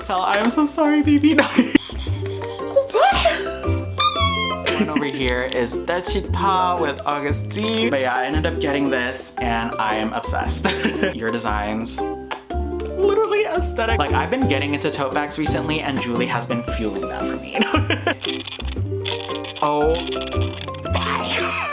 fell. I am so sorry, baby. One over here is Dechita with August D. But yeah, I ended up getting this and I am obsessed. Your designs, literally aesthetic. Like, I've been getting into tote bags recently and Julie has been fueling that for me. Oh my God.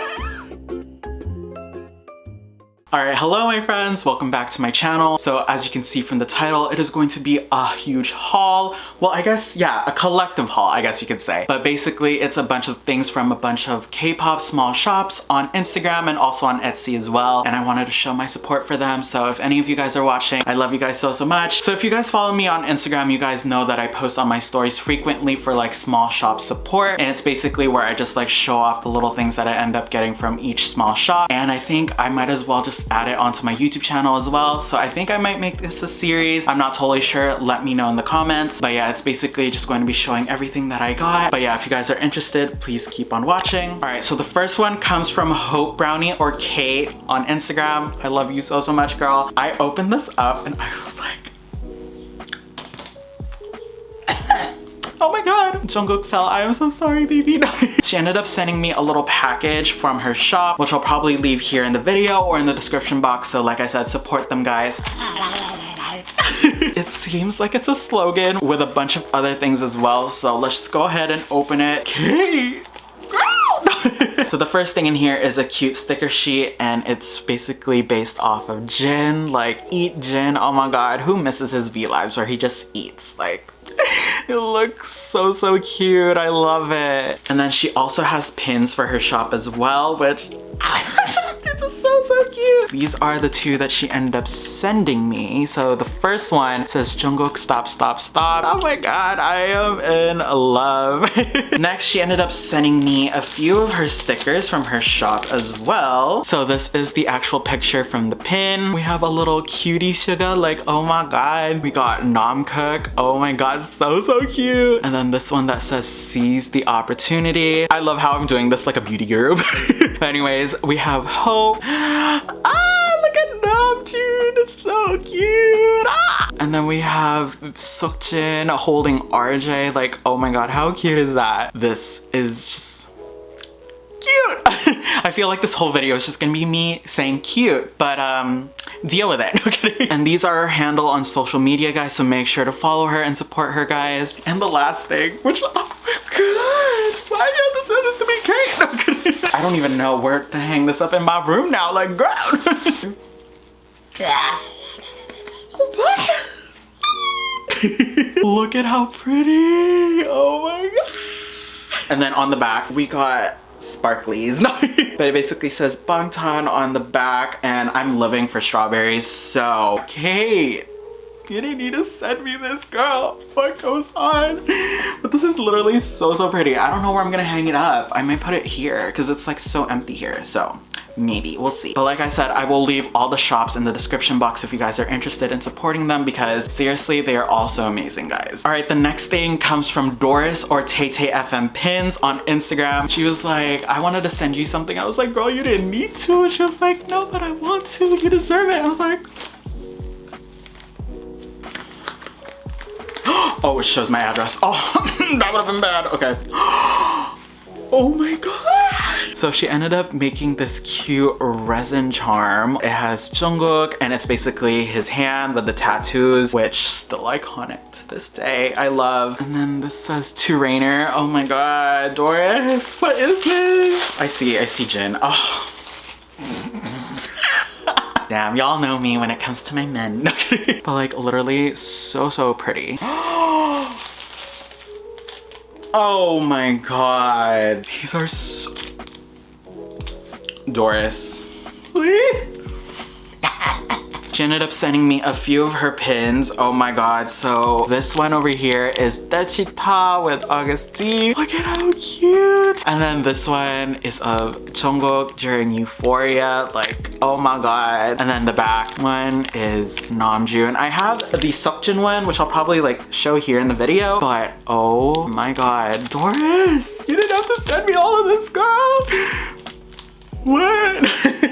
Alright, hello my friends, welcome back to my channel. So as you can see from the title, it is going to be a huge haul. Well, I guess, yeah, a collective haul, I guess you could say. But basically, it's a bunch of things from a bunch of K-pop small shops on Instagram and also on Etsy as well. And I wanted to show my support for them. So if any of you guys are watching, I love you guys so much. So if you guys follow me on Instagram, you guys know that I post on my stories frequently for like small shop support. And it's basically where I just like show off the little things that I end up getting from each small shop. And I think I might as well just add it onto my YouTube channel as well. So I think I might make this a series. I'm not totally sure. Let me know in the comments. But yeah, it's basically just going to be showing everything that I got. But yeah, if you guys are interested, please keep on watching. All right, so the first one comes from Hope Brownie or Cait on Instagram. I love you so much, girl. I opened this up and I was like, oh my God, Jungkook fell. I am so sorry, baby. She ended up sending me a little package from her shop, which I'll probably leave here in the video or in the description box. So like I said, support them, guys. It seems like it's a slogan with a bunch of other things as well. So let's just go ahead and open it. Cait! So the first thing in here is a cute sticker sheet and it's basically based off of Jin. Like, eat Jin. Oh my God, who misses his V-Lives where he just eats? Like, it looks so cute. I love it. And then she also has pins for her shop as well, which this is so cute. These are the two that she ended up sending me. So the first one says Jungkook stop. Oh my God, I am in love. Next, she ended up sending me a few of her stickers from her shop as well. So this is the actual picture from the pin. We have a little cutie sugar, like, oh my God. We got Namkook. Oh my God, so cute. And then this one that says seize the opportunity. I love how I'm doing this like a beauty guru. But anyways, we have Hope. Ah, look at Namjoon, it's so cute. Ah! And then we have Seokjin holding RJ. Like, oh my God, how cute is that? This is just cute. I feel like this whole video is just gonna be me saying cute, but deal with it. Okay. And these are her handle on social media, guys, so make sure to follow her and support her, guys. And the last thing, which, oh my God, why do you have to send this to me, Cait? No, I don't even know where to hang this up in my room now, like, girl. Look at how pretty. Oh my God. And then on the back, we got sparklies. But it basically says Bangtan on the back and I'm living for strawberries. So Cait, you didn't need to send me this, girl. What goes on? But this is literally so pretty. I don't know where I'm gonna hang it up. I might put it here because it's like so empty here. So maybe, we'll see. But like I said, I will leave all the shops in the description box if you guys are interested in supporting them because seriously, they are all so amazing, guys. All right, the next thing comes from Doris or TayTayFM Pins on Instagram. She was like, I wanted to send you something. I was like, girl, you didn't need to. And she was like, no, but I want to. You deserve it. I was like, oh, it shows my address. Oh, that would have been bad. Okay. Oh my God. So she ended up making this cute resin charm. It has Jungkook and it's basically his hand with the tattoos, which still iconic to this day. I love. And then this says to Rainer. Oh my God, Doris, what is this? I see Jin. Oh. Damn, y'all know me when it comes to my men. But like literally so pretty. Oh my God. These are so... Doris. Please? She ended up sending me a few of her pins. Oh my God. So this one over here is Dechita with August D. Look at how cute. And then this one is of Jungkook during Euphoria. Like, oh my God. And then the back one is Namjoon. I have the Seokjin one, which I'll probably like show here in the video. But oh my God. Doris, you didn't have to send me all of this, girl. What?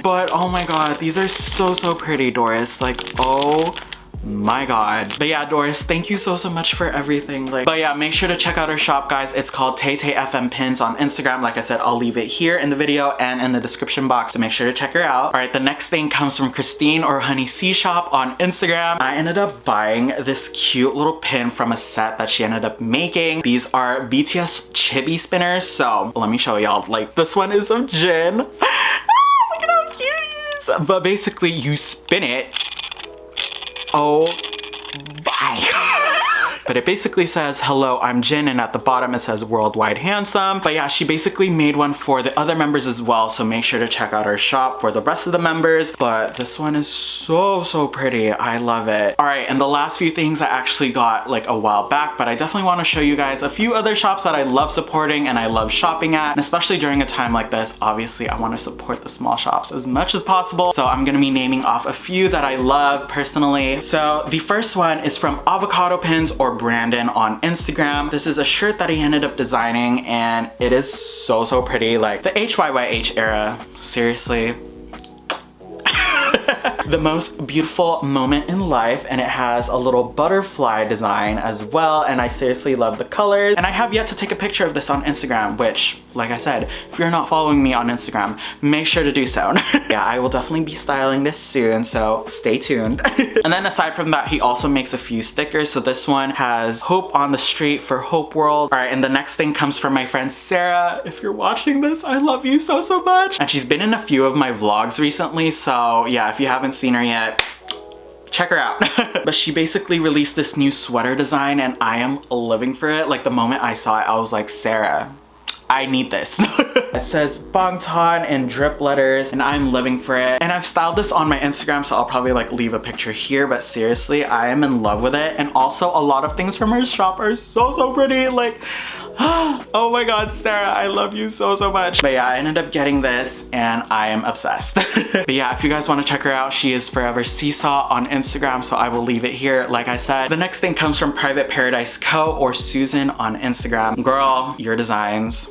But oh my God, these are so pretty, Doris. Like, oh My god. But yeah, Doris, thank you so much for everything. Like, but yeah, make sure to check out her shop, guys. It's called Tay FM Pins on Instagram. Like I said, I'll leave it here in the video and in the description box, so make sure to check her out. All right, the next thing comes from Christine or Honey C Shop on Instagram. I ended up buying this cute little pin from a set that she ended up making. These are BTS chibi spinners. So let me show y'all. Like, this one is of Jin. Look at how cute he is. But basically, you spin it. Oh my. But it basically says, hello, I'm Jin, and at the bottom it says worldwide handsome. But yeah, she basically made one for the other members as well, so make sure to check out her shop for the rest of the members. But this one is so pretty. I love it. All right, and the last few things I actually got like a while back, but I definitely want to show you guys a few other shops that I love supporting and I love shopping at, and especially during a time like this, obviously I want to support the small shops as much as possible. So I'm gonna be naming off a few that I love personally. So the first one is from Avocado Pins or Brandon on Instagram. This is a shirt that he ended up designing, and it is so pretty. Like the HYYH era, seriously. The most beautiful moment in life, and it has a little butterfly design as well, and I seriously love the colors. And I have yet to take a picture of this on Instagram, which, like I said, if you're not following me on Instagram, make sure to do so. Yeah, I will definitely be styling this soon, so stay tuned. And then aside from that, he also makes a few stickers. So this one has Hope on the Street for Hope World. All right, and the next thing comes from my friend Sarah. If you're watching this, I love you so much. And she's been in a few of my vlogs recently, so yeah, if you haven't seen her yet, check her out. But she basically released this new sweater design, and I am living for it. Like, the moment I saw it, I was like, Sarah, I need this. It says Bangtan in drip letters, and I'm living for it. And I've styled this on my Instagram, so I'll probably like leave a picture here, but seriously, I am in love with it. And also a lot of things from her shop are so pretty. Like, oh my god, Sarah, I love you so much. But yeah, I ended up getting this and I am obsessed. But yeah, if you guys want to check her out, she is Forever Seesaw on Instagram, so I will leave it here. Like I said, the next thing comes from Private Paradise Co. or Susan on Instagram. Girl, your designs,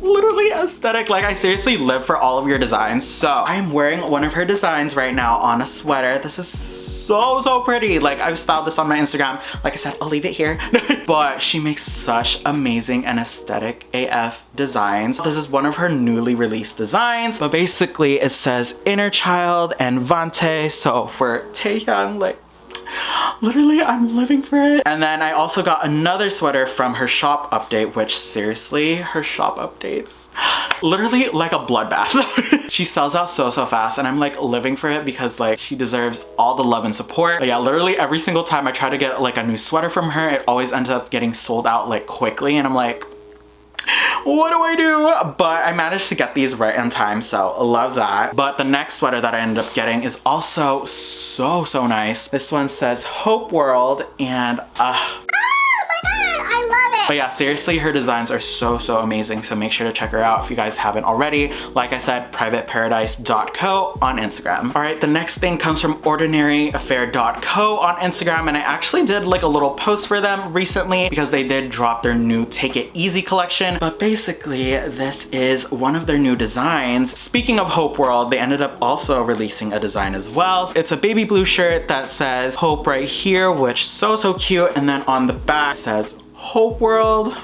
literally aesthetic. Like, I seriously live for all of your designs. So I'm wearing one of her designs right now on a sweater. This is so pretty. Like, I've styled this on my Instagram. Like I said, I'll leave it here. But she makes such amazing and aesthetic AF designs. This is one of her newly released designs, but basically it says Inner Child and Vante. So for Taehyung, like, literally, I'm living for it. And then I also got another sweater from her shop update, which seriously, her shop updates, literally like a bloodbath. She sells out so fast, and I'm like living for it because like she deserves all the love and support. But yeah, literally every single time I try to get like a new sweater from her, it always ends up getting sold out like quickly, and I'm like, what do I do? But I managed to get these right in time, so I love that. But the next sweater that I ended up getting is also so nice. This one says Hope World, and but yeah, seriously, her designs are so amazing, so make sure to check her out if you guys haven't already. Like I said, privateparadise.co on Instagram. All right, the next thing comes from ordinaryaffair.co on Instagram, and I actually did like a little post for them recently because they did drop their new Take It Easy collection. But basically, this is one of their new designs. Speaking of Hope World, they ended up also releasing a design as well. It's a baby blue shirt that says Hope right here, which is so cute, and then on the back it says Hope World.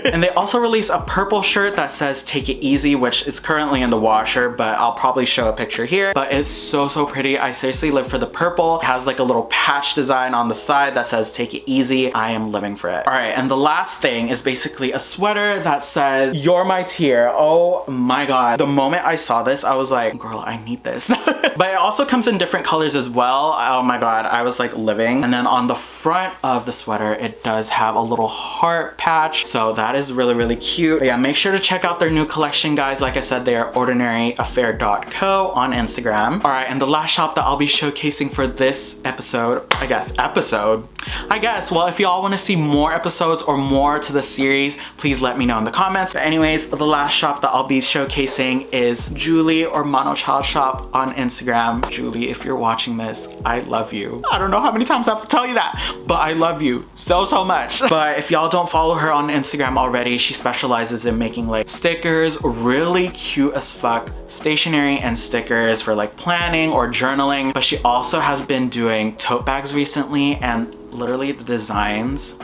And they also released a purple shirt that says Take It Easy, which is currently in the washer, but I'll probably show a picture here. But it's so pretty. I seriously live for the purple. It has like a little patch design on the side that says Take It Easy. I am living for it. All right, and the last thing is basically a sweater that says You're My Tear. Oh my god. The moment I saw this, I was like, girl, I need this. But it also comes in different colors as well. Oh my god, I was like living. And then on the front of the sweater, it does have a little heart patch, so that is really cute. But yeah, make sure to check out their new collection, guys. Like I said, they are ordinaryaffair.co on Instagram. All right, and the last shop that I'll be showcasing for this episode, I guess, well, if y'all want to see more episodes or more to the series, please let me know in the comments. But anyways, the last shop that I'll be showcasing is Julie or Mono Child Shop on Instagram. Julie, if you're watching this, I love you. I don't know how many times I have to tell you that, but I love you so much. But if y'all don't follow her on on Instagram already. She specializes in making like stickers, really cute as fuck stationery and stickers for like planning or journaling. But she also has been doing tote bags recently, and literally the designs.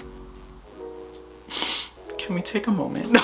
Can we take a moment?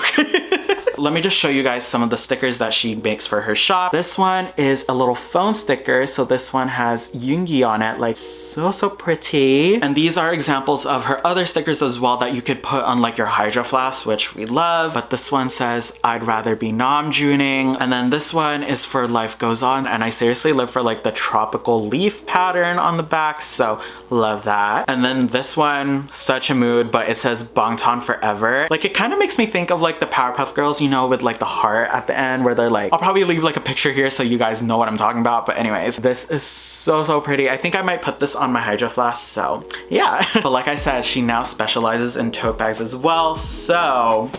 Let me just show you guys some of the stickers that she makes for her shop. This one is a little phone sticker. So this one has Yoongi on it, like so pretty. And these are examples of her other stickers as well that you could put on like your Hydro Flask, which we love. But this one says, I'd rather be Namjooning. And then this one is for Life Goes On. And I seriously live for like the tropical leaf pattern on the back. So love that. And then this one, such a mood, but it says Bangtan Forever. Like it kind of makes me think of like the Powerpuff Girls, you know, with like the heart at the end where they're like, I'll probably leave like a picture here so you guys know what I'm talking about. But anyways, this is so pretty. I think I might put this on my Hydro Flask, so yeah. But like I said, she now specializes in tote bags as well. So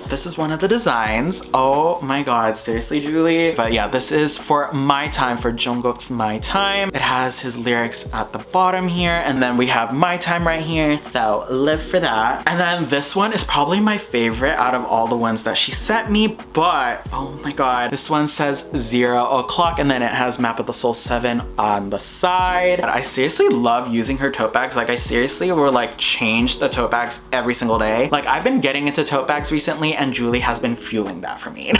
this is one of the designs. Oh my god, seriously, Julie. But yeah, this is for My Time, for Jungkook's My Time. It has his lyrics at the bottom here, and then we have My Time right here, so live for that. And then this one is probably my favorite out of all the ones that she sent me, but oh my god, this one says 0 o'clock, and then it has Map of the Soul 7 on the side. I seriously love using her tote bags. Like I seriously will like change the tote bags every single day. Like I've been getting into tote bags recently, and Julie has been fueling that for me.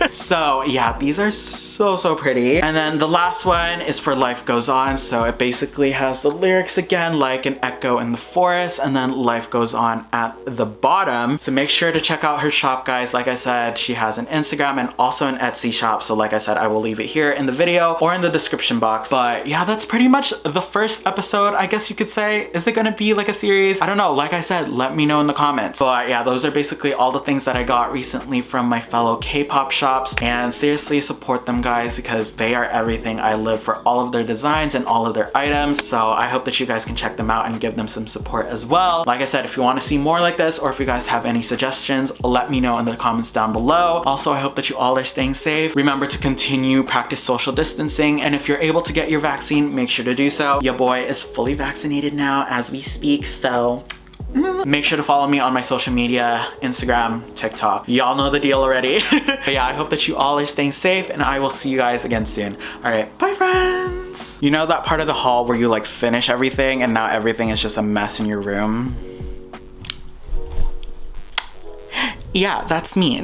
So yeah, these are so pretty. And then the last one is for Life Goes On. So it basically has the lyrics again, like an echo in the forest, and then Life Goes On at the bottom. So make sure to check out her shop, guys. Like I said, she has an Instagram and also an Etsy shop. So like I said, I will leave it here in the video or in the description box. But yeah, that's pretty much the first episode, I guess you could say. Is it gonna be like a series? I don't know. Like I said, let me know in the comments. But yeah, those are basically all the things that I got recently from my fellow K-pop shops, and seriously support them, guys, because they are everything. I live for all of their designs and all of their items, so I hope that you guys can check them out and give them some support as well. Like I said, if you want to see more like this, or if you guys have any suggestions, let me know in the comments down below. Also, I hope that you all are staying safe. Remember to continue practice social distancing, and if you're able to get your vaccine, make sure to do so. Your boy is fully vaccinated now as we speak, so make sure to follow me on my social media, Instagram, TikTok. Y'all know the deal already. But yeah, I hope that you all are staying safe, and I will see you guys again soon. All right, bye friends. You know that part of the haul where you like finish everything and now everything is just a mess in your room? Yeah, that's me.